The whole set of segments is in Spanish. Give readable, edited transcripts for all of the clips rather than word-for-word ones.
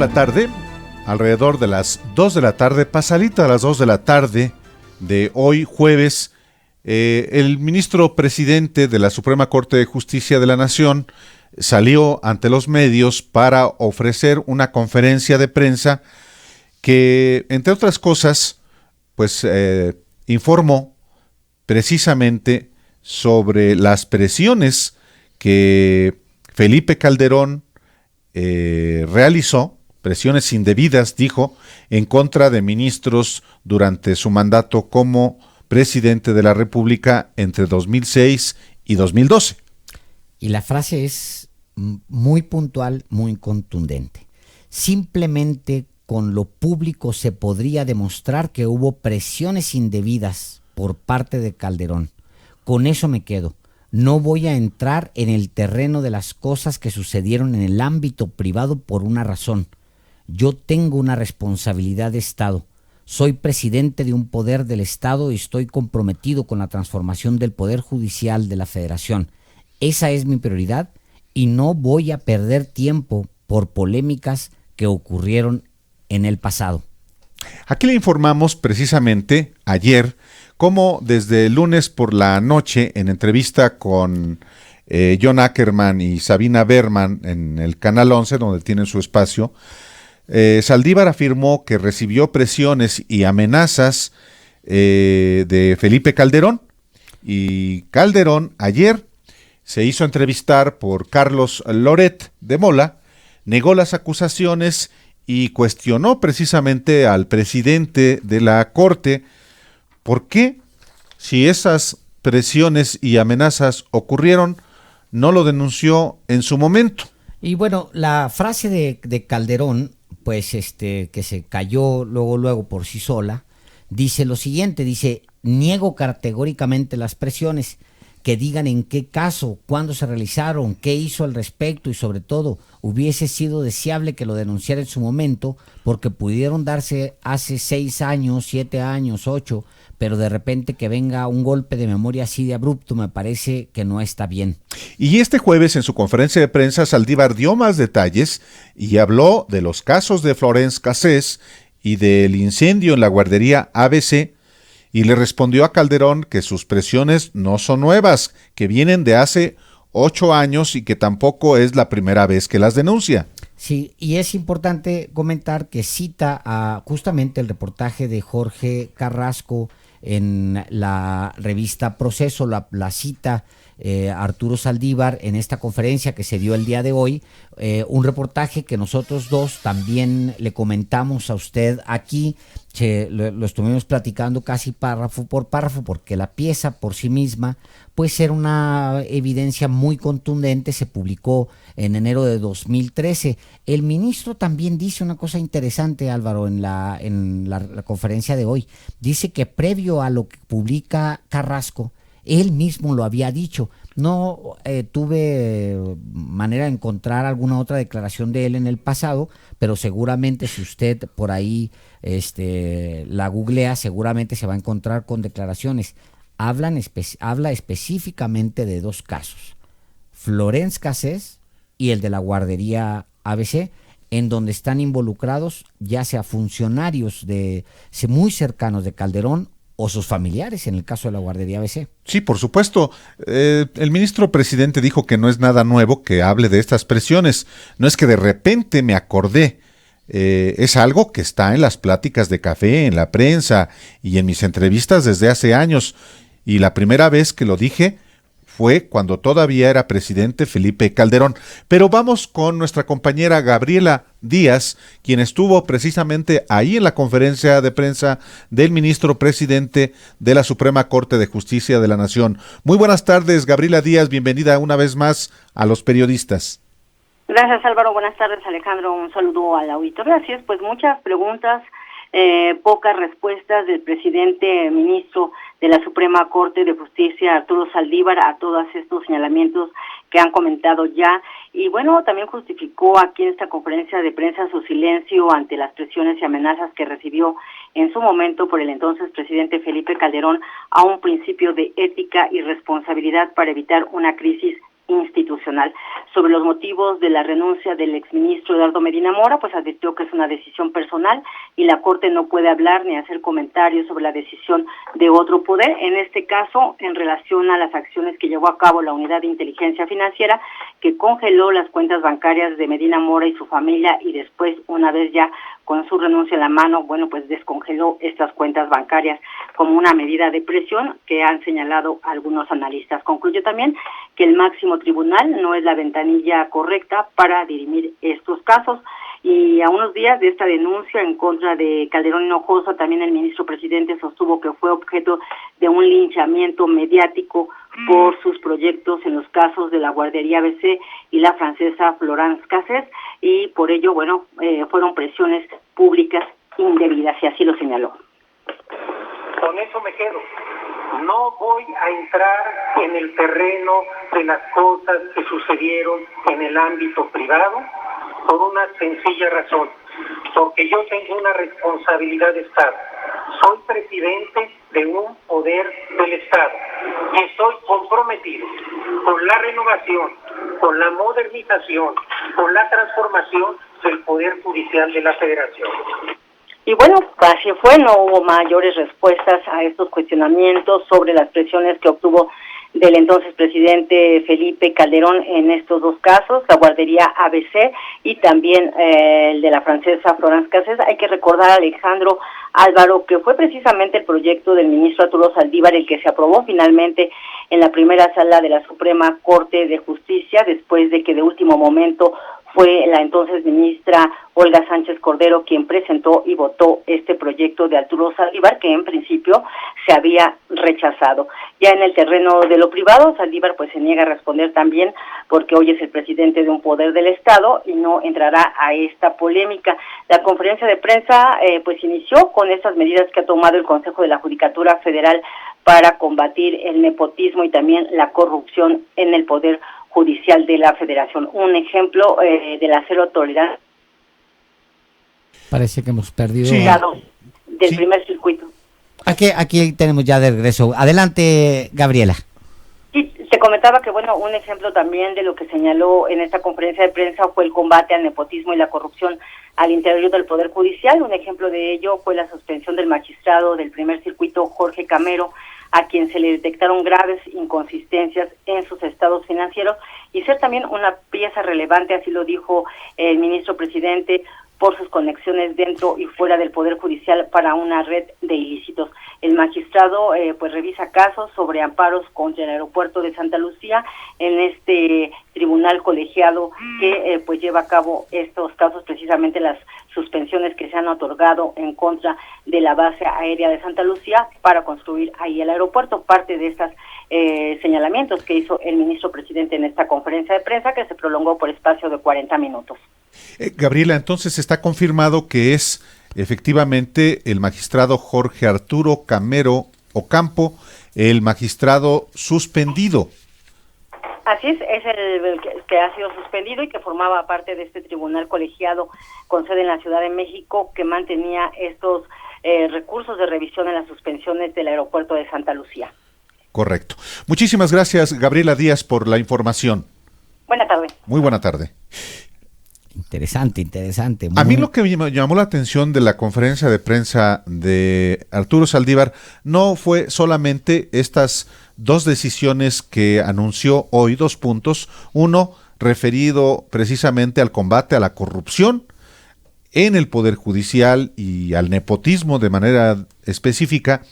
la tarde, alrededor de las 2 de la tarde, pasadita a las 2 de la tarde de hoy, jueves, el ministro presidente de la Suprema Corte de Justicia de la Nación salió ante los medios para ofrecer una conferencia de prensa que, entre otras cosas, pues informó precisamente sobre las presiones que Felipe Calderón realizó, presiones indebidas, dijo, en contra de ministros durante su mandato como presidente de la República entre 2006 y 2012. Y la frase es muy puntual, muy contundente. Simplemente con lo público se podría demostrar que hubo presiones indebidas por parte de Calderón. Con eso me quedo. No voy a entrar en el terreno de las cosas que sucedieron en el ámbito privado por una razón. Yo tengo una responsabilidad de Estado. Soy presidente de un poder del Estado y estoy comprometido con la transformación del Poder Judicial de la Federación. Esa es mi prioridad y no voy a perder tiempo por polémicas que ocurrieron en el pasado. Aquí le informamos precisamente ayer cómo desde el lunes por la noche, en entrevista con John Ackerman y Sabina Berman en el Canal 11, donde tienen su espacio, Saldívar afirmó que recibió presiones y amenazas de Felipe Calderón, y Calderón ayer se hizo entrevistar por Carlos Loret de Mola, negó las acusaciones y cuestionó precisamente al presidente de la Corte por qué, si esas presiones y amenazas ocurrieron, no lo denunció en su momento. Y bueno, la frase de Calderón, pues que se cayó luego por sí sola, dice lo siguiente, dice: niego categóricamente las presiones, que digan en qué caso, cuándo se realizaron, qué hizo al respecto y sobre todo hubiese sido deseable que lo denunciara en su momento porque pudieron darse hace 6 años, 7 años, 8, pero de repente que venga un golpe de memoria así de abrupto me parece que no está bien. Y este jueves en su conferencia de prensa Saldívar dio más detalles y habló de los casos de Florence Cassés y del incendio en la guardería ABC, y le respondió a Calderón que sus presiones no son nuevas, que vienen de hace 8 años y que tampoco es la primera vez que las denuncia. Sí, y es importante comentar que cita a justamente el reportaje de Jorge Carrasco en la revista Proceso, la cita Arturo Saldívar en esta conferencia que se dio el día de hoy, un reportaje que nosotros dos también le comentamos a usted aquí, lo estuvimos platicando casi párrafo por párrafo porque la pieza por sí misma pues era una evidencia muy contundente. Se publicó en enero de 2013. El ministro también dice una cosa interesante, Álvaro, en la conferencia de hoy. Dice que previo a lo que publica Carrasco, él mismo lo había dicho. No tuve manera de encontrar alguna otra declaración de él en el pasado, pero seguramente si usted por ahí la googlea, seguramente se va a encontrar con declaraciones. Habla específicamente de 2 casos, Florence Cassés y el de la guardería ABC, en donde están involucrados ya sea funcionarios muy cercanos de Calderón o sus familiares, en el caso de la guardería ABC. Sí, por supuesto. El ministro presidente dijo que no es nada nuevo que hable de estas presiones. No es que de repente me acordé. Es algo que está en las pláticas de café, en la prensa y en mis entrevistas desde hace años. Y la primera vez que lo dije fue cuando todavía era presidente Felipe Calderón. Pero vamos con nuestra compañera Gabriela Díaz, quien estuvo precisamente ahí en la conferencia de prensa del ministro presidente de la Suprema Corte de Justicia de la Nación. Muy buenas tardes, Gabriela Díaz, bienvenida una vez más a los periodistas. Gracias, Álvaro. Buenas tardes, Alejandro. Un saludo al auditorio. Así es, pues muchas preguntas, pocas respuestas del presidente ministro de la Suprema Corte de Justicia, Arturo Saldívar, a todos estos señalamientos que han comentado ya. Y bueno, también justificó aquí en esta conferencia de prensa su silencio ante las presiones y amenazas que recibió en su momento por el entonces presidente Felipe Calderón a un principio de ética y responsabilidad para evitar una crisis institucional. Sobre los motivos de la renuncia del exministro Eduardo Medina Mora, pues advirtió que es una decisión personal y la Corte no puede hablar ni hacer comentarios sobre la decisión de otro poder. En este caso, en relación a las acciones que llevó a cabo la Unidad de Inteligencia Financiera, que congeló las cuentas bancarias de Medina Mora y su familia, y después, una vez ya con su renuncia en la mano, bueno, pues descongeló estas cuentas bancarias como una medida de presión que han señalado algunos analistas. Concluyó también que el máximo tribunal no es la ventanilla correcta para dirimir estos casos. Y a unos días de esta denuncia en contra de Calderón Hinojosa, también el ministro presidente sostuvo que fue objeto de un linchamiento mediático por sus proyectos en los casos de la guardería ABC y la francesa Florence Cassés, y por ello, bueno, fueron presiones públicas indebidas, y así lo señaló. Con eso me quedo. No voy a entrar en el terreno de las cosas que sucedieron en el ámbito privado por una sencilla razón, porque yo tengo una responsabilidad de Estado. Soy presidente de un poder del Estado y estoy comprometido con la renovación, con la modernización, con la transformación del Poder Judicial de la Federación. Y bueno, así fue, no hubo mayores respuestas a estos cuestionamientos sobre las presiones que obtuvo del entonces presidente Felipe Calderón en estos dos casos, la guardería ABC y también el de la francesa Florence Cassés. Hay que recordar, Alejandro, Álvaro, que fue precisamente el proyecto del ministro Arturo Saldívar el que se aprobó finalmente en la primera sala de la Suprema Corte de Justicia, después de que de último momento fue la entonces ministra Olga Sánchez Cordero quien presentó y votó este proyecto de Arturo Saldívar, que en principio se había rechazado. Ya en el terreno de lo privado, Saldívar pues se niega a responder también, porque hoy es el presidente de un poder del Estado y no entrará a esta polémica. La conferencia de prensa pues inició con estas medidas que ha tomado el Consejo de la Judicatura Federal para combatir el nepotismo y también la corrupción en el Poder Judicial de la Federación. Un ejemplo de la cero tolerancia. Parece que hemos perdido del primer circuito. Aquí tenemos ya de regreso. Adelante, Gabriela. Sí, se comentaba que, bueno, un ejemplo también de lo que señaló en esta conferencia de prensa fue el combate al nepotismo y la corrupción al interior del Poder Judicial. Un ejemplo de ello fue la suspensión del magistrado del primer circuito, Jorge Camero, a quien se le detectaron graves inconsistencias en sus estados financieros y ser también una pieza relevante, así lo dijo el ministro presidente, por sus conexiones dentro y fuera del Poder Judicial para una red de ilícitos. El magistrado pues revisa casos sobre amparos contra el aeropuerto de Santa Lucía en este tribunal colegiado que pues lleva a cabo estos casos, precisamente las suspensiones que se han otorgado en contra de la base aérea de Santa Lucía para construir ahí el aeropuerto. Parte de estos señalamientos que hizo el ministro presidente en esta conferencia de prensa, que se prolongó por espacio de 40 minutos. Gabriela, entonces está confirmado que es efectivamente el magistrado Jorge Arturo Camero Ocampo, el magistrado suspendido. Así es el que ha sido suspendido y que formaba parte de este tribunal colegiado con sede en la Ciudad de México, que mantenía estos recursos de revisión en las suspensiones del aeropuerto de Santa Lucía. Correcto. Muchísimas gracias, Gabriela Díaz, por la información. Buena tarde. Muy buena tarde. Interesante. A mí lo que me llamó la atención de la conferencia de prensa de Arturo Saldívar no fue solamente estas dos decisiones que anunció hoy, 2 puntos. Uno, referido precisamente al combate a la corrupción en el Poder Judicial y al nepotismo de manera específica,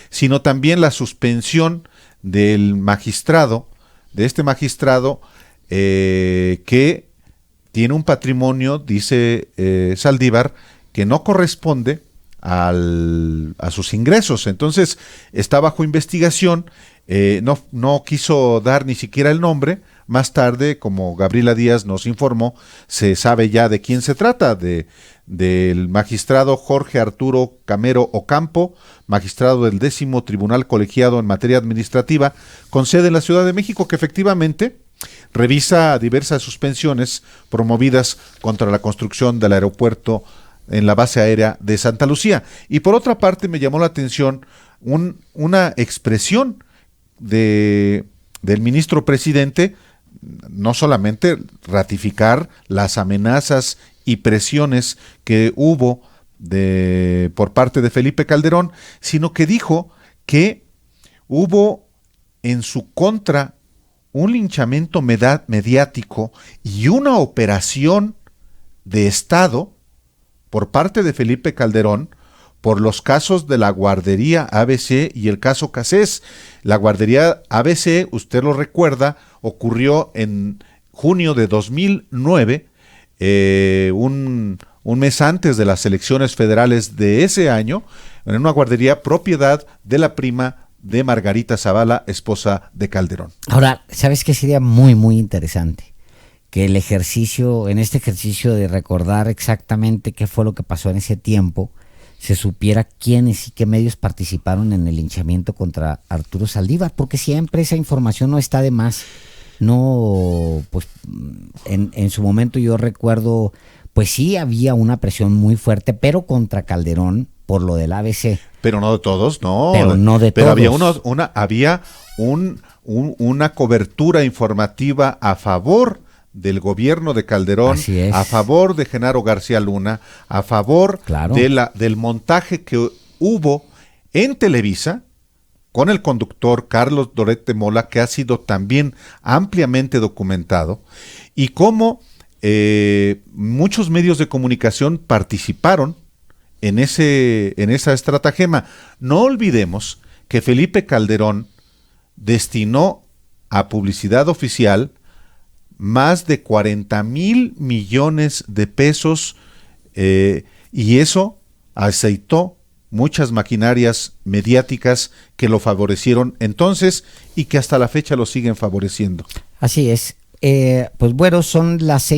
sino también la suspensión del magistrado, de este magistrado que tiene un patrimonio, dice Saldívar, que no corresponde a sus ingresos. Entonces está bajo investigación, no quiso dar ni siquiera el nombre. Más tarde, como Gabriela Díaz nos informó, se sabe ya de quién se trata, del magistrado Jorge Arturo Camero Ocampo, magistrado del 10º Tribunal Colegiado en Materia Administrativa, con sede en la Ciudad de México, que efectivamente revisa diversas suspensiones promovidas contra la construcción del aeropuerto en la base aérea de Santa Lucía. Y por otra parte me llamó la atención una expresión del ministro presidente no solamente ratificar las amenazas y presiones que hubo por parte de Felipe Calderón, sino que dijo que hubo en su contra un linchamiento mediático y una operación de Estado por parte de Felipe Calderón por los casos de la guardería ABC y el caso Cassés. La guardería ABC, usted lo recuerda, ocurrió en junio de 2009, un mes antes de las elecciones federales de ese año, en una guardería propiedad de la prima de Margarita Zavala, esposa de Calderón. Ahora, ¿sabes qué sería muy, muy interesante? Que en este ejercicio de recordar exactamente qué fue lo que pasó en ese tiempo, se supiera quiénes y qué medios participaron en el linchamiento contra Arturo Saldívar, porque siempre esa información no está de más. No, pues en su momento yo recuerdo, pues sí había una presión muy fuerte, pero contra Calderón por lo del ABC. Pero no de todos, no. Pero no de pero todos. Había una cobertura informativa a favor del gobierno de Calderón, a favor de Genaro García Luna, a favor del montaje que hubo en Televisa con el conductor Carlos Loret de Mola, que ha sido también ampliamente documentado, y cómo muchos medios de comunicación participaron en esa estratagema. No olvidemos que Felipe Calderón destinó a publicidad oficial más de 40,000 millones de pesos, y eso aceitó muchas maquinarias mediáticas que lo favorecieron entonces y que hasta la fecha lo siguen favoreciendo. Así es. Pues bueno, son las